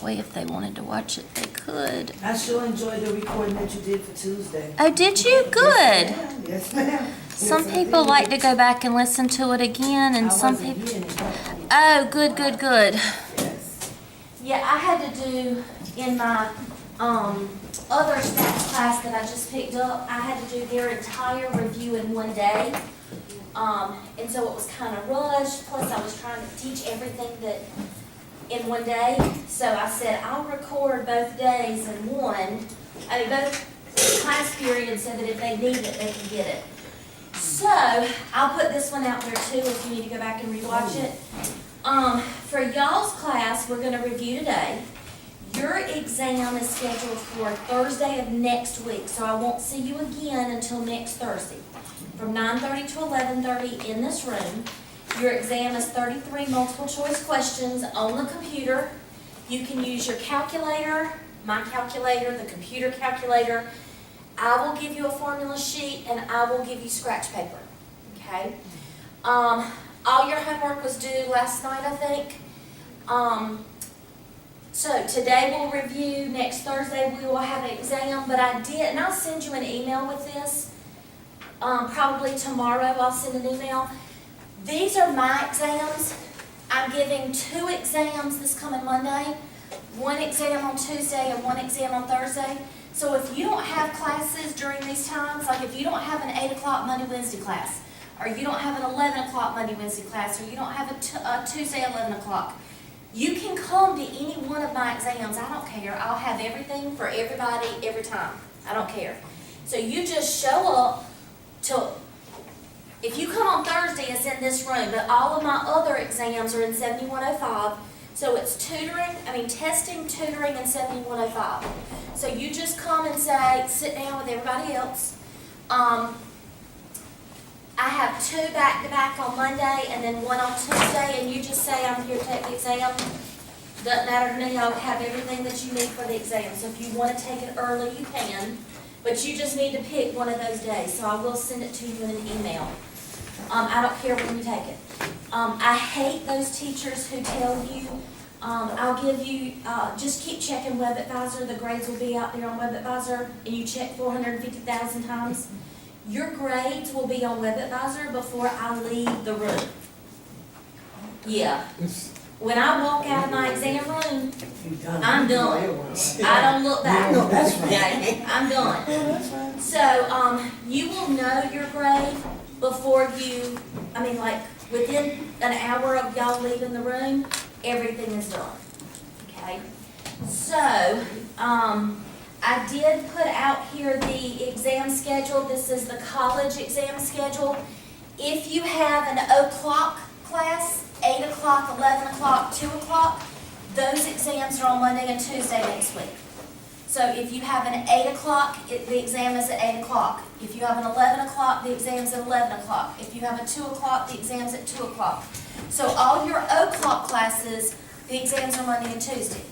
way if they wanted to watch it, they could. I sure enjoyed the recording that you did for Tuesday. Oh, did you? Good. Yes, ma'am. Some Yes, I people did. like to go back and listen to it again, and I some wasn't people. here anymore. Oh, good, good, good. Yes. Yeah, I had to do in my other stats class that I just picked up, I had to do their entire review in one day. And so it was kind of rushed, plus I was trying to teach everything that in one day. So I said, I'll record both days in one, both class periods so that if they need it, they can get it. So I'll put this one out there too if you need to go back and rewatch it. For y'all's class, we're gonna review today. Your exam is scheduled for Thursday of next week, so I won't see you again until next Thursday. From 9:30 to 11:30 in this room. Your exam is 33 multiple choice questions on the computer. You can use your calculator, my calculator, the computer calculator. I will give you a formula sheet and I will give you scratch paper, okay? All your homework was due last night, I think. So today we'll review, next Thursday we will have an exam, but I did, and I'll send you an email with this. Probably tomorrow I'll send an email. These are my exams. I'm giving 2 exams this coming Monday, 1 exam on Tuesday and 1 exam on Thursday. So if you don't have classes during these times, like if you don't have an 8 o'clock Monday, Wednesday class, or you don't have an 11 o'clock Monday, Wednesday class, or you don't have a Tuesday 11 o'clock, you can come to any one of my exams. I don't care. I'll have everything for everybody every time. I don't care. So you just show up till, if you come on Thursday, it's in this room, but all of my other exams are in 7105. So it's testing, tutoring, and 7105. So you just come and say, sit down with everybody else. I have 2 back-to-back on Monday and then 1 on Tuesday, and you just say, I'm here to take the exam. Doesn't matter to me, I'll have everything that you need for the exam. So if you want to take it early, you can, but you just need to pick one of those days. So I will send it to you in an email. I don't care when you take it. I hate those teachers who tell you, I'll give you, just keep checking WebAdvisor. The grades will be out there on WebAdvisor, and you check 450,000 times. Your grades will be on WebAdvisor before I leave the room. Yeah. When I walk out of my exam room, I'm done. I don't look back. No, that's right. Okay? I'm done. Oh, that's right. So, you will know your grade before you, like within an hour of y'all leaving the room, everything is done. Okay? So, I did put out here the exam schedule. This is the college exam schedule. If you have an o'clock class, 8 o'clock, 11 o'clock, 2 o'clock, those exams are on Monday and Tuesday next week. So if you have an 8 o'clock, the exam is at 8 o'clock. If you have an 11 o'clock, the exam is at 11 o'clock. If you have a 2 o'clock, the exam is at 2 o'clock. So all your o'clock classes, the exams are Monday and Tuesday.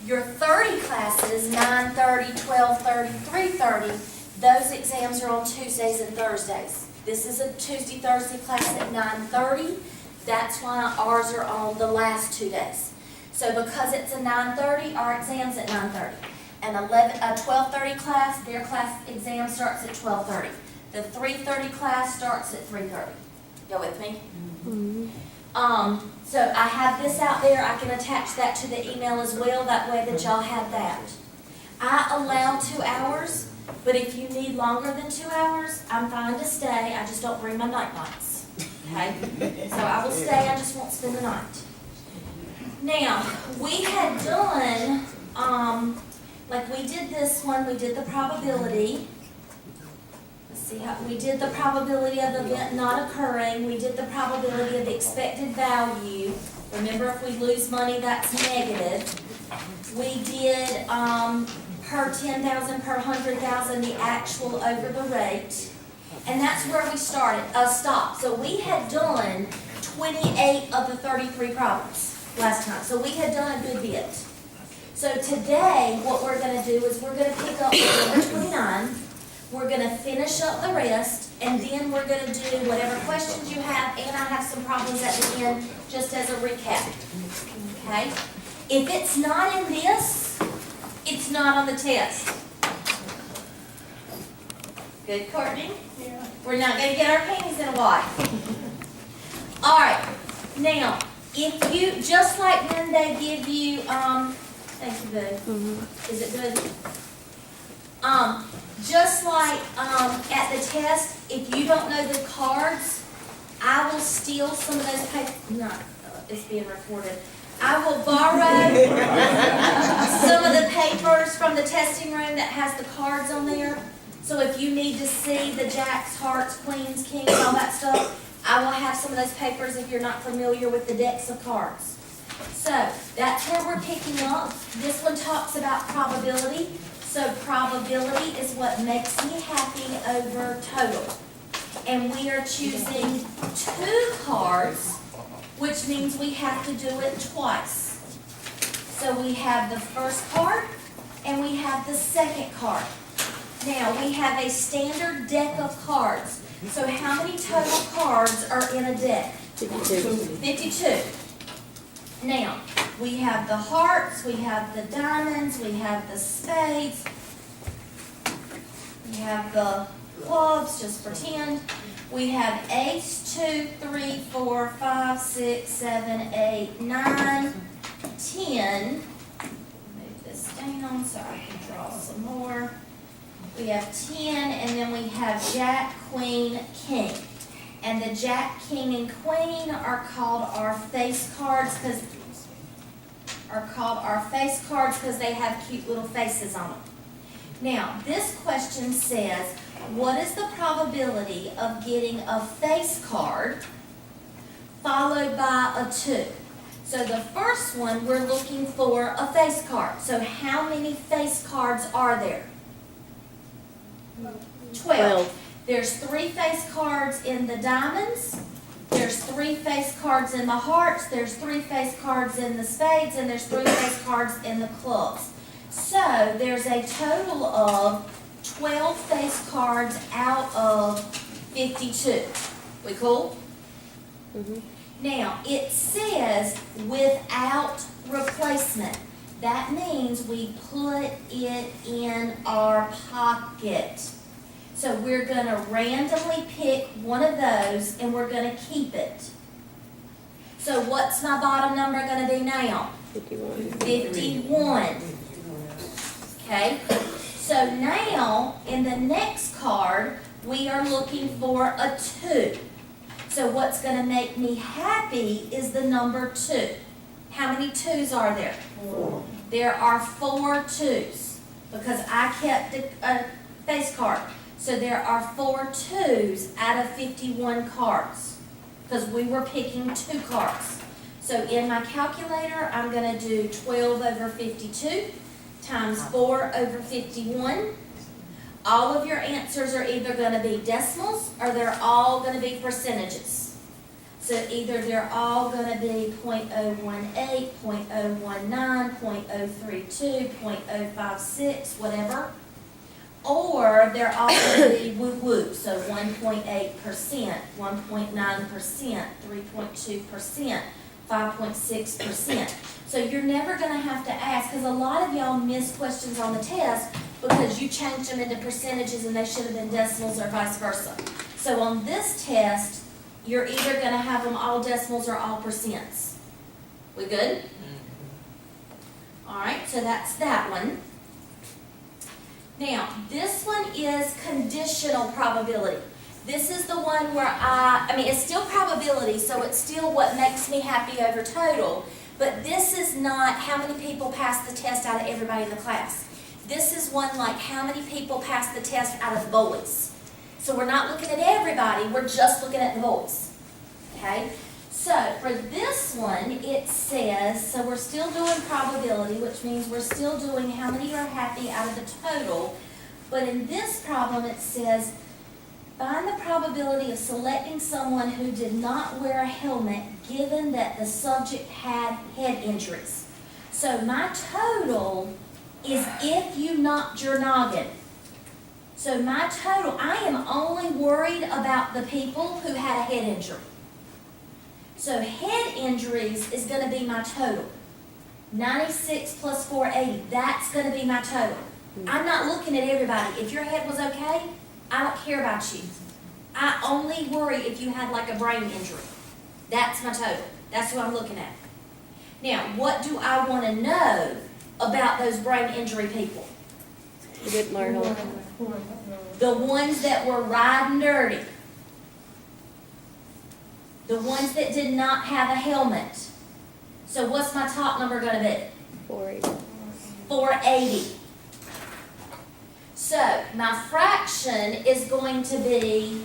Your 30 classes, 9:30, 12:30, 3:30, those exams are on Tuesdays and Thursdays. This is a Tuesday, Thursday class at 9:30. That's why ours are on the last 2 days. So because it's a 9:30, our exam's at 9:30. And a 12:30 class, their class exam starts at 12:30. The 3:30 class starts at 3:30. Y'all with me? Mm-hmm. So I have this out there. I can attach that to the email as well. That way that y'all have that. I allow 2 hours, but if you need longer than 2 hours, I'm fine to stay. I just don't bring my night lights. Okay? So I will stay. I just won't spend the night. Now, we had done, like we did this one, we did the probability. Let's see how, we did the probability of the event not occurring. We did the probability of the expected value. Remember, if we lose money, that's negative. We did, per 10,000, per 100,000, the actual over the rate. And that's where we stopped. So we had done 28 of the 33 problems last time. So we had done a good bit. So today, what we're going to do is we're going to pick up number 29. We're going to finish up the rest, and then we're going to do whatever questions you have, and I have some problems at the end just as a recap. Okay? If it's not in this, not on the test? Good, Courtney? Yeah. We're not gonna get our panties in a wad. All right, now, if you, just like when they give you, thank you, boo. Is it good? Just like, at the test, if you don't know the cards, I will steal some of those papers, it's being recorded. I will borrow some of the papers from the testing room that has the cards on there. So if you need to see the jacks, hearts, queens, kings, all that stuff, I will have some of those papers if you're not familiar with the decks of cards. So that's where we're picking up. This one talks about probability. So probability is what makes me happy over total. And we are choosing 2 cards, which means we have to do it twice. So we have the first card and we have the second card. Now, we have a standard deck of cards. So how many total cards are in a deck? 52. Now, we have the hearts, we have the diamonds, we have the spades, we have the clubs, just pretend. We have ace, 2, 3, 4, 5, 6, 7, 8, 9, 10. Move this down so I can draw some more. We have 10, and then we have jack, queen, king. And the jack, king, and queen are called our face cards because they have cute little faces on them. Now, this question says, what is the probability of getting a face card followed by a 2? So the first one, we're looking for a face card. So how many face cards are there? 12. There's 3 face cards in the diamonds, there's 3 face cards in the hearts, there's 3 face cards in the spades, and there's 3 face cards in the clubs. So there's a total of 12 face cards out of 52. We cool? Now, it says without replacement. That means we put it in our pocket. So we're going to randomly pick one of those and we're going to keep it. So what's my bottom number going to be now? 51. Okay? So now, in the next card, we are looking for a 2. So what's going to make me happy is the number 2. How many 2s are there? 4. There are 4 2s because I kept a face card. So there are 4 2s out of 51 cards because we were picking 2 cards. So in my calculator, I'm going to do 12 over 52 times 4 over 51. All of your answers are either going to be decimals or they're all going to be percentages. So either they're all going to be 0.018, 0.019, 0.032, 0.056, whatever. Or they're all going to be woo-woo, so 1.8%, 1.9%, 3.2%, 5.6%. So you're never going to have to ask, because a lot of y'all miss questions on the test because you changed them into percentages and they should have been decimals or vice versa. So on this test, you're either going to have them all decimals or all percents. We good? All right, so that's that one. Now, this one is conditional probability. This is the one where it's still probability, so it's still what makes me happy over total, but this is not how many people pass the test out of everybody in the class. This is one like how many people pass the test out of the boys. So we're not looking at everybody, we're just looking at the boys. Okay? So for this one, it says, so we're still doing probability, which means we're still doing how many are happy out of the total. But in this problem, it says, find the probability of selecting someone who did not wear a helmet given that the subject had head injuries. So my total is if you knocked your noggin. So my total, I am only worried about the people who had a head injury. So head injuries is going to be my total. 96 plus 480, that's gonna be my total. I'm not looking at everybody. If your head was okay, I don't care about you. I only worry if you had like a brain injury. That's my total. That's what I'm looking at. Now, what do I wanna know about those brain injury people? You didn't learn all. The ones that were riding dirty. The ones that did not have a helmet. So what's my top number gonna be? 480. 480. So my fraction is going to be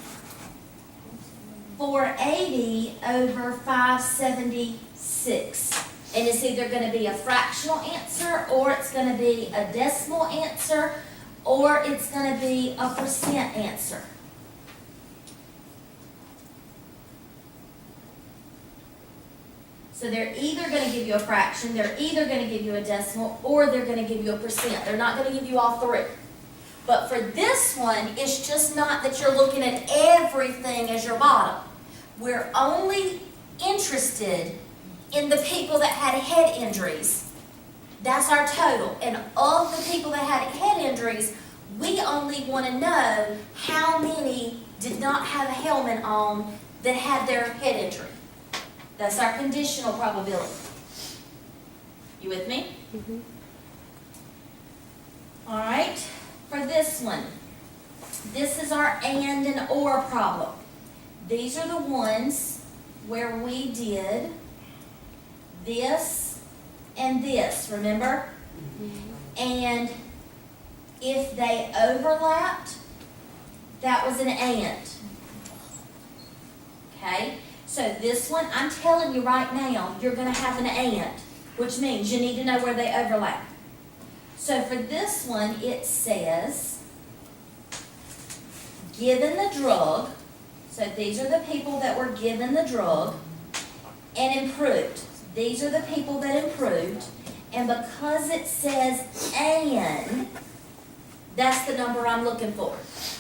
480 over 576. And it's either gonna be a fractional answer, or it's gonna be a decimal answer, or it's gonna be a percent answer. So they're either gonna give you a fraction, they're either gonna give you a decimal, or they're gonna give you a percent. They're not gonna give you all three. But for this one, it's just not that you're looking at everything as your bottom. We're only interested in the people that had head injuries. That's our total. And of the people that had head injuries, we only want to know how many did not have a helmet on that had their head injury. That's our conditional probability. You with me? Mhm. All right, for this one, this is our and or problem. These are the ones where we did this and this, remember? And if they overlapped, that was an and. Okay, so this one, I'm telling you right now, you're gonna have an and, which means you need to know where they overlap. So for this one, it says, given the drug, so these are the people that were given the drug and improved. These are the people that improved, and because it says and, that's the number I'm looking for.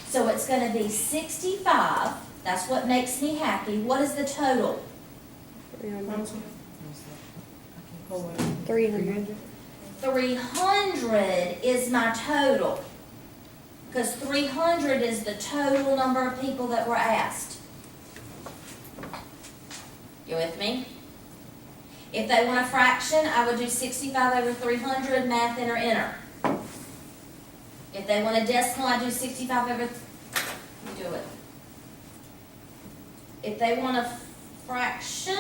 So it's gonna be 65, that's what makes me happy. What is the total? 300. 300. 300 is my total, because 300 is the total number of people that were asked. You with me? If they want a fraction, I would do 65 over 300, math enter, enter. If they want a decimal, I do 65 over, you do it. If they want a fraction,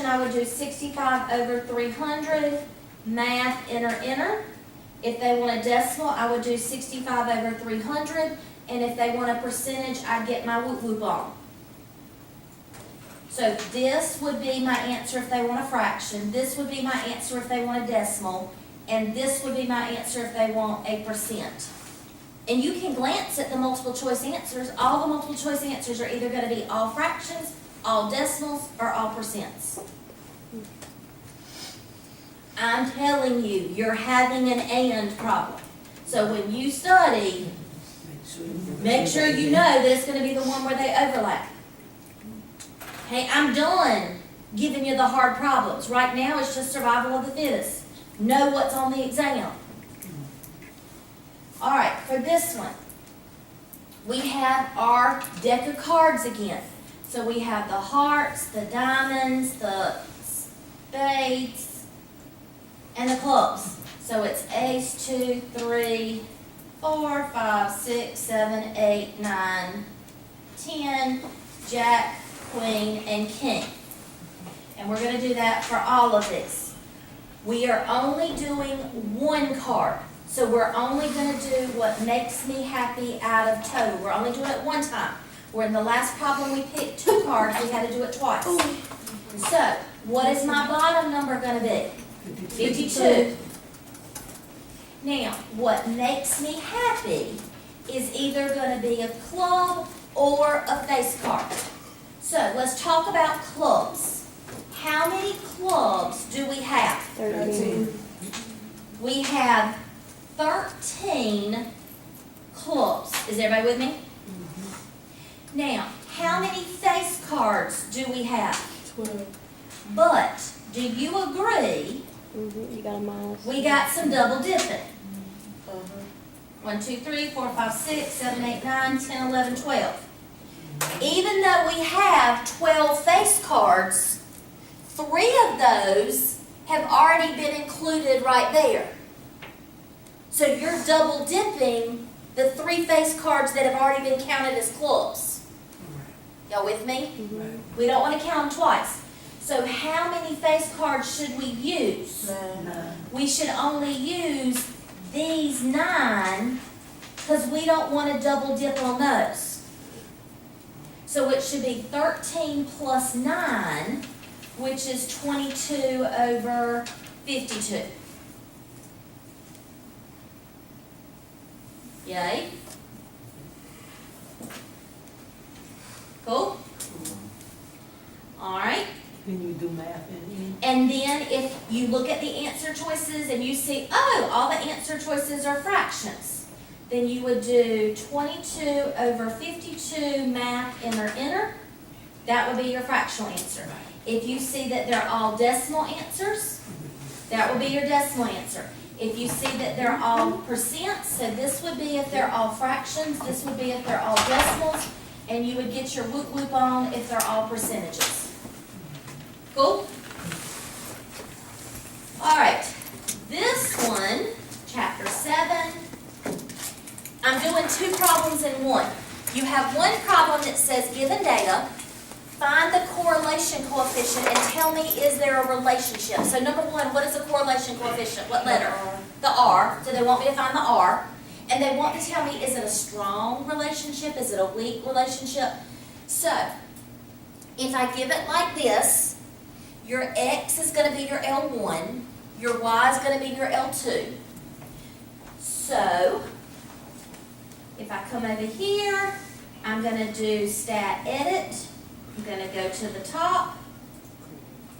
I would do 65 over 300, math enter, enter. If they want a decimal, I would do 65 over 300, and if they want a percentage, I'd get my whoop whoop on. So this would be my answer if they want a fraction, this would be my answer if they want a decimal, and this would be my answer if they want a percent. And you can glance at the multiple choice answers. All the multiple choice answers are either going to be all fractions, all decimals, or all percents. I'm telling you, you're having an and problem. So when you study, make sure you know that it's going to be the one where they overlap. Hey, I'm done giving you the hard problems. Right now, it's just survival of the fittest. Know what's on the exam. All right, for this one, we have our deck of cards again. So we have the hearts, the diamonds, the spades, and the clubs. So it's ace, 2, 3, 4, 5, 6, 7, 8, 9, 10, jack, queen, and king. And we're going to do that for all of this. We are only doing one card. So we're only going to do what makes me happy out of total. We're only doing it one time. Where in the last problem we picked 2 cards, we had to do it twice. So what is my bottom number going to be? 52. Now, what makes me happy is either going to be a club or a face card. So let's talk about clubs. How many clubs do we have? 13. We have 13 clubs. Is everybody with me? Now, how many face cards do we have? 12. But you agree You got a minus. we got some double dipping? 1, 2, 3, 4, 5, 6, 7, 8, 9, 10, 11, 12. Even though we have 12 face cards, 3 of those have already been included right there. So you're double dipping the 3 face cards that have already been counted as clubs. Y'all with me? We don't want to count them twice. So how many face cards should we use? We should only use these 9 because we don't want to double dip on those. So it should be 13 plus 9, which is 22 over 52. Yay? Cool? All right. Can you do math in And then if you look at the answer choices and you see, oh, all the answer choices are fractions, then you would do 22 over 52 math enter. That would be your fractional answer. If you see that they're all decimal answers, that would be your decimal answer. If you see that they're all percents, so this would be if they're all fractions, this would be if they're all decimals, and you would get your whoop whoop on if they're all percentages. Cool? All right, this one, chapter 7, I'm doing 2 problems in one. You have one problem that says given data, find the correlation coefficient and tell me is there a relationship. So number 1, what is a correlation coefficient? What letter? The R. So they want me to find the R. And they want to tell me, is it a strong relationship? Is it a weak relationship? So, if I give it like this, your X is going to be your L1, your Y is going to be your L2. So, if I come over here, I'm going to do stat edit. I'm going to go to the top,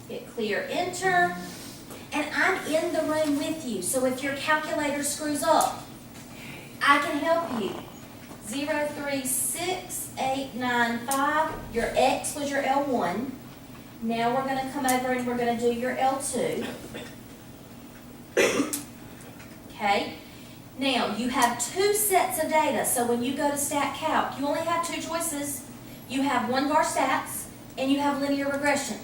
hit clear enter, and I'm in the room with you. So if your calculator screws up, I can help you. 0, 3, 6, 8, 9, 5. Your X was your L1. Now we're going to come over and we're going to do your L2. Okay. Now you have 2 sets of data. So when you go to stat calc, you only have 2 choices. You have 1 var stats and you have linear regression.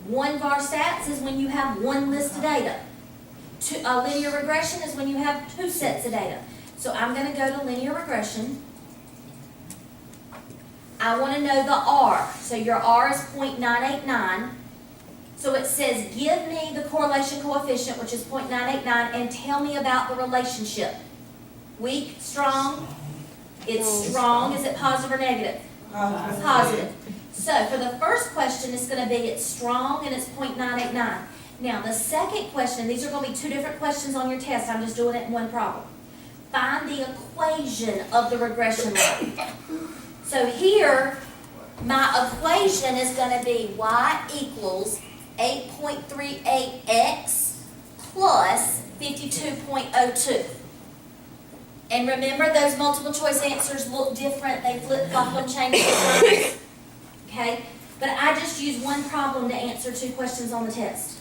1 var stats is when you have 1 list of data. Linear regression is when you have 2 sets of data. So I'm going to go to linear regression. I want to know the R. So your R is 0.989. So it says give me the correlation coefficient, which is 0.989, and tell me about the relationship. Weak, strong? It's strong. Is it positive or negative? Positive. So for the first question, it's going to be it's strong and it's 0.989. Now the second question, these are going to be 2 different questions on your test. I'm just doing it in one problem. Find the equation of the regression line. So here, my equation is going to be y equals 8.38x plus 52.02. And remember, those multiple choice answers look different. They flip-flop them, change the signs. Okay? But I just used one problem to answer 2 questions on the test.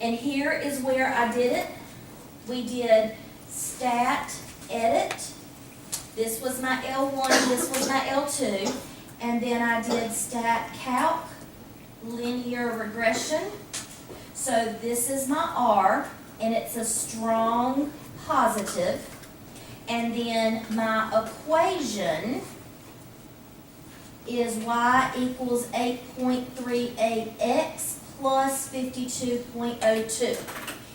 And here is where I did it. We did stat edit. This was my L1, this was my L2. And then I did stat calc, linear regression. So this is my R, and it's a strong positive. And then my equation is y equals 8.38x plus 52.02.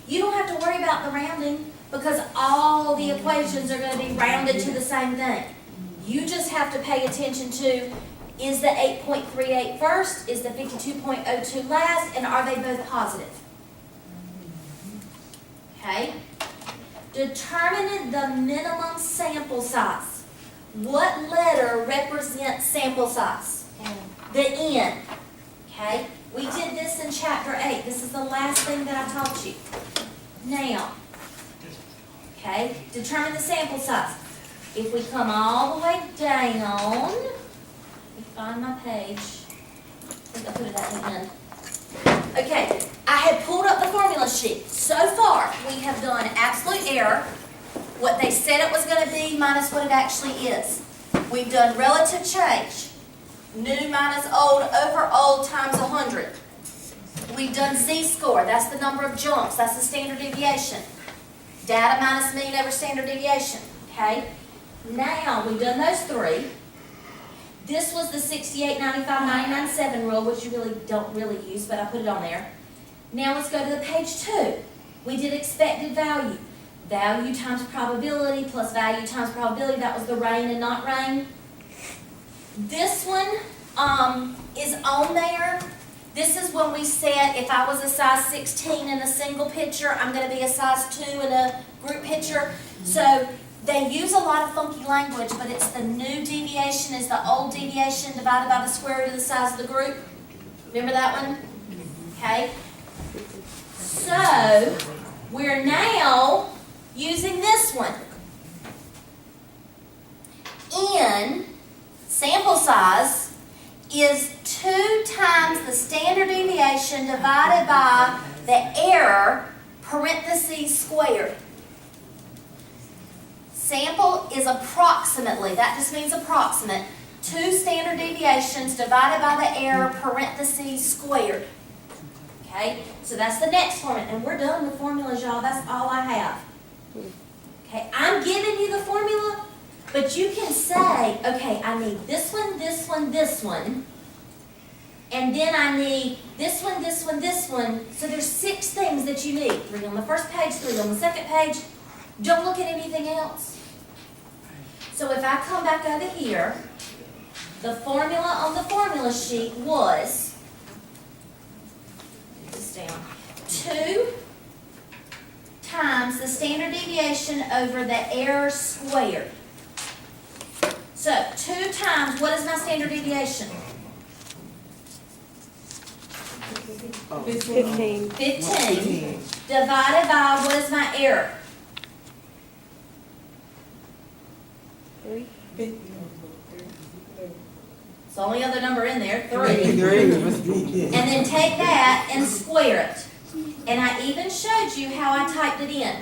You don't have to worry about the rounding because all the equations are going to be rounded to the same thing. You just have to pay attention to, is the 8.38 first, is the 52.02 last, and are they both positive? Okay? Determine the minimum sample size. What letter represents sample size? The N. Okay? We did this in chapter 8. This is the last thing that I taught you. Now, okay, determine the sample size. If we come all the way down, let me find my page. I think I put it at the end. Okay, I have pulled up the formula sheet. So far, we have done absolute error, what they said it was gonna be minus what it actually is. We've done relative change, new minus old over old times 100. We've done z-score, that's the number of jumps, that's the standard deviation. Data minus mean over standard deviation, okay? Now, we've done those three. This was the 68, 95, 99, 7 rule, which you really don't really use, but I put it on there. Now let's go to the page 2. We did expected value. Value times probability plus value times probability, that was the rain and not rain. This one is on there. This is when we said if I was a size 16 in a single picture, I'm going to be a size 2 in a group picture. So they use a lot of funky language, but it's the new deviation is the old deviation divided by the square root of the size of the group. Remember that one? Okay. So we're now using this one. N, sample size, is 2 times the standard deviation divided by the error, parentheses squared. Sample is approximately, that just means approximate, 2 standard deviations divided by the error, parentheses squared. Okay, so that's the next formula, and we're done with formulas, y'all. That's all I have. Okay, I'm giving you the formula, but you can say, okay, I need this one, this one, this one, and then I need this one, this one, this one. So there's 6 things that you need. 3 on the first page, 3 on the second page. Don't look at anything else. So if I come back over here, the formula on the formula sheet was, put this down, 2 times the standard deviation over the error squared. So 2 times, what is my standard deviation? 15. 15 divided by, what is my error? 3. It's the only other number in there, 3. And then take that and square it. And I even showed you how I typed it in.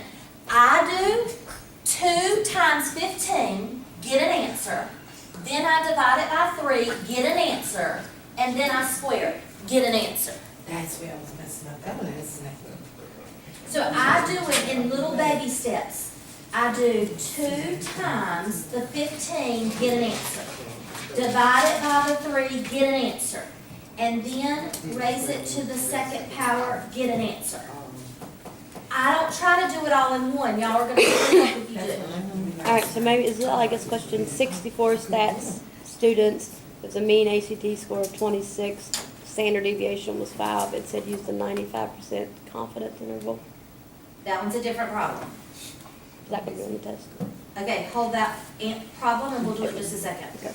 I do 2 times 15, get an answer. Then I divide it by 3, get an answer. And then I square it, get an answer. That's where I was messing up. That one is like. So I do it in little baby steps. I do 2 times the 15, get an answer. Divide it by the 3, get an answer. And then raise it to the second power, get an answer. I don't try to do it all in one. Y'all are going to help if you do. All right, so maybe, is it, I guess, question 64 stats students, there's a mean ACT score of 26, standard deviation was 5, it said use the 95% confidence interval. That one's a different problem. Is that going to be on the test? Okay, hold that problem and we'll do it in just a second. Okay.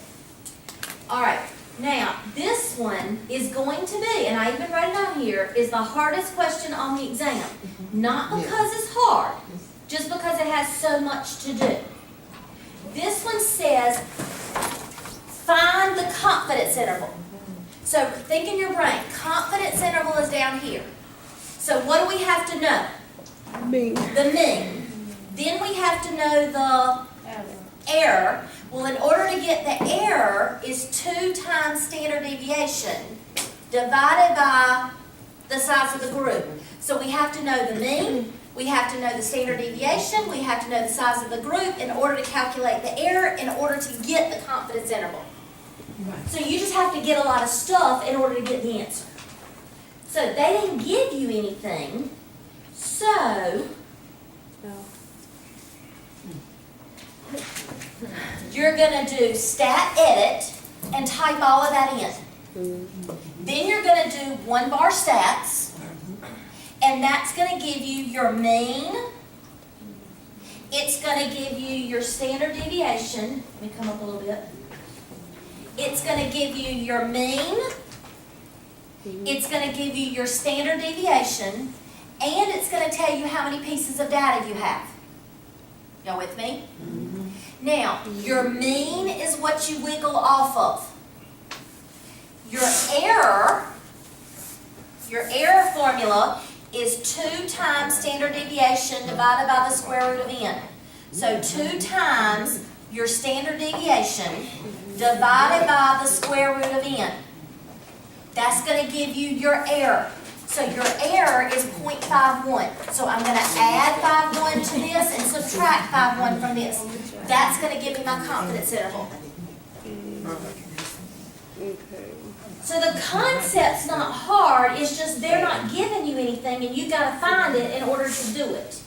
All right, now this one is going to be, and I even wrote it on here, is the hardest question on the exam. Not because it's hard, just because it has so much to do. This one says, find the confidence interval. So think in your brain, confidence interval is down here. So what do we have to know? Mean. The mean. Then we have to know the error. Well, in order to get the error is 2 times standard deviation divided by the size of the group. So we have to know the mean, we have to know the standard deviation, we have to know the size of the group in order to calculate the error, in order to get the confidence interval. Right. So you just have to get a lot of stuff in order to get the answer. So they didn't give you anything, so No. you're going to do stat edit and type all of that in. Then you're going to do 1 bar stats, and that's going to give you your mean. It's going to give you your standard deviation. Let me come up a little bit. It's going to give you your mean. It's going to give you your standard deviation, and it's going to tell you how many pieces of data you have. Y'all with me? Now, your mean is what you wiggle off of. Your error Your error formula is 2 times standard deviation divided by the square root of n. So 2 times your standard deviation divided by the square root of n. That's going to give you your error. So your error is 0.51. So I'm going to add 51 to this and subtract 51 from this. That's going to give me my confidence interval. Okay. So the concept's not hard, it's just they're not giving you anything and you gotta find it in order to do it.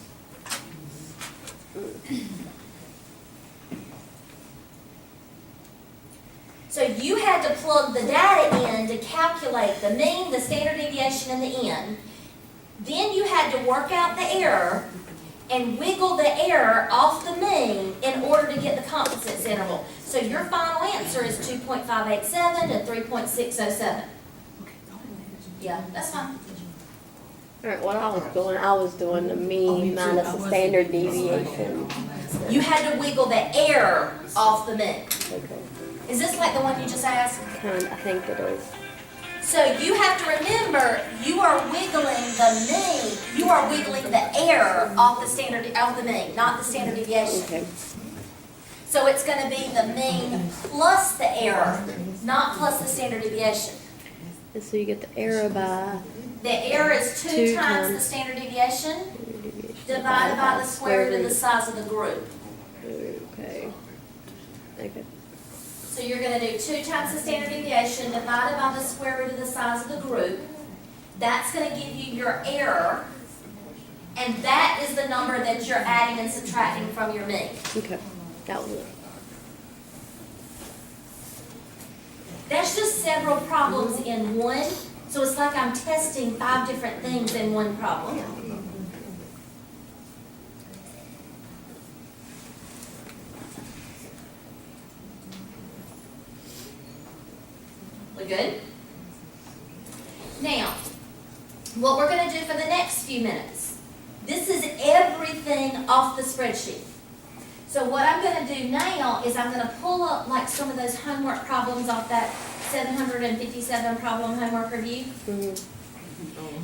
So you had to plug the data in to calculate the mean, the standard deviation, and the n. Then you had to work out the error and wiggle the error off the mean in order to get the confidence interval. So your final answer is 2.587 to 3.607. Yeah, that's fine. Alright, what I was doing the mean minus the standard deviation. You had to wiggle the error off the mean. Okay. Is this like the one you just asked? I think it is. So you have to remember, you are wiggling the mean, you are wiggling the error off the mean, not the standard deviation. Okay. So it's going to be the mean plus the error, not plus the standard deviation. And so you get the error by The error is 2 times the standard deviation divided by the square root of the size of the group. Okay. Okay. So you're going to do 2 times the standard deviation divided by the square root of the size of the group. That's going to give you your error, and that is the number that you're adding and subtracting from your mean. Okay. That was it. That's just several problems in one, so it's like I'm testing 5 different things in one problem. We good? Now, what we're going to do for the next few minutes, this is everything off the spreadsheet. So what I'm going to do now is I'm going to pull up like some of those homework problems off that 757 problem homework review.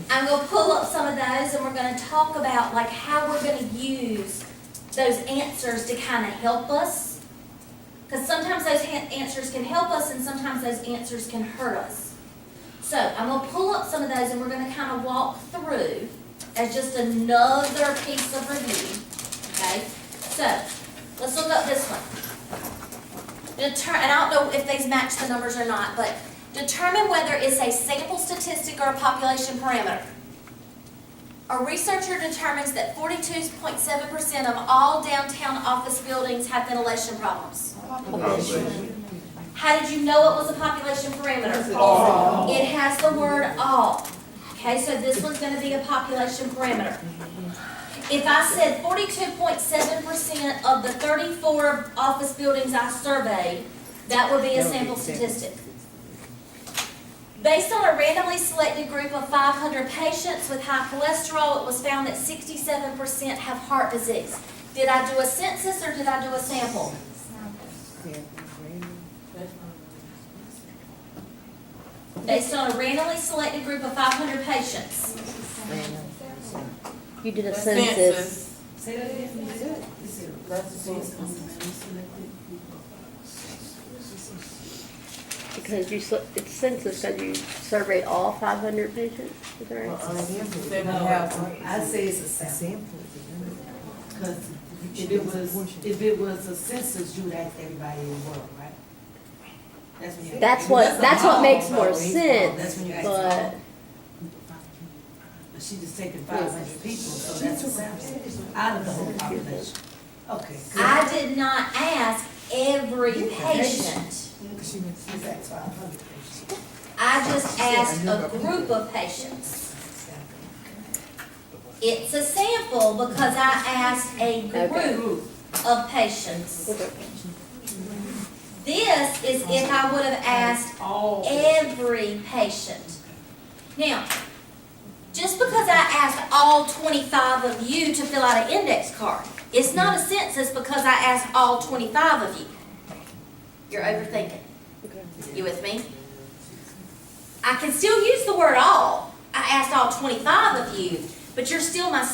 I'm going to pull up some of those and we're going to talk about like how we're going to use those answers to kind of help us. Because sometimes those answers can help us and sometimes those answers can hurt us. So I'm going to pull up some of those and we're going to kind of walk through as just another piece of review. Okay? So let's look up this one. And I don't know if these match the numbers or not, but determine whether it's a sample statistic or a population parameter. A researcher determines that 42.7% of all downtown office buildings have ventilation problems. How did you know it was a population parameter? All. It has the word all. Okay, so this one's going to be a population parameter. If I said 42.7% of the 34 office buildings I surveyed, that would be a sample statistic. Based on a randomly selected group of 500 patients with high cholesterol, it was found that 67% have heart disease. Did I do a census or did I do a sample? Based on a randomly selected group of 500 patients. You did a census. Say that again. Because it's census because you surveyed all 500 patients. Is that right? No, I say it's a sample. Because if it was a census, you would ask everybody in the world, right? That's what makes more That's sense. when you ask But all. But she just taking 500 people, so that's a sample out of the whole population. Okay. good. I did not ask every patient. She's asked 500 patients. I just asked a group of patients. It's a sample because I asked a group of patients. okay. This is if I would have asked every patient. Now, just because I asked all 25 of you to fill out an index card, it's not a census because I asked all 25 of you. You're overthinking. Okay. You with me? I can still use the word all, I asked all 25 of you, but you're still my